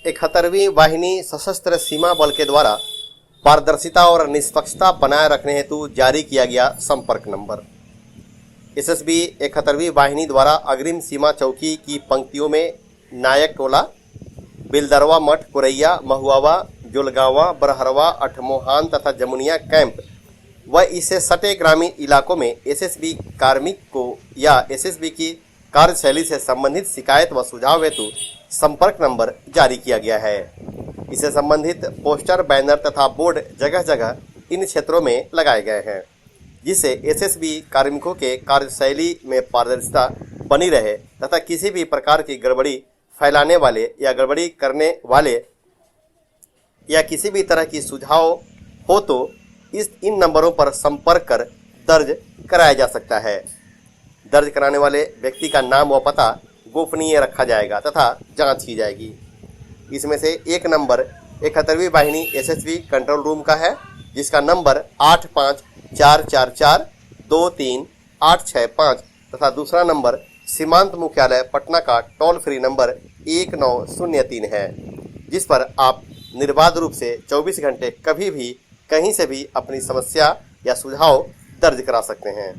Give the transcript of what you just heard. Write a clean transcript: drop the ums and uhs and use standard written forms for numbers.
71वीं वाहिनी सशस्त्र सीमा बल के द्वारा पारदर्शिता और निष्पक्षता बनाए रखने हेतु जारी किया गया संपर्क नंबर। एसएसबी 71वीं वाहिनी द्वारा अग्रिम सीमा चौकी की पंक्तियों में नायक टोला, बिलदरवा मठ, कुरैया, महुआवा, जोलगावा, बरहरवा, अठमोहान तथा जमुनिया कैंप व इससे सटे ग्रामीण इलाकों में एसएसबी कार्मिक को या एसएसबी की कार्यशैली से संबंधित शिकायत व सुझाव हेतु संपर्क नंबर जारी किया गया है। इससे संबंधित पोस्टर, बैनर तथा बोर्ड जगह जगह इन क्षेत्रों में लगाए गए हैं, जिससे एसएसबी कार्मिकों के कार्यशैली में पारदर्शिता बनी रहे तथा किसी भी प्रकार की गड़बड़ी फैलाने वाले या गड़बड़ी करने वाले या किसी भी तरह की सुझाव हो तो इन नंबरों पर संपर्क कर दर्ज कराया जा सकता है। दर्ज कराने वाले व्यक्ति का नाम व पता गोपनीय रखा जाएगा तथा जांच की जाएगी। इसमें से एक नंबर 71वीं वाहिनी एसएसबी कंट्रोल रूम का है, जिसका नंबर 8544423865 तथा दूसरा नंबर सीमांत मुख्यालय पटना का टोल फ्री नंबर 1903 है, जिस पर आप निर्बाध रूप से 24 घंटे कभी भी कहीं से भी अपनी समस्या या सुझाव दर्ज करा सकते हैं।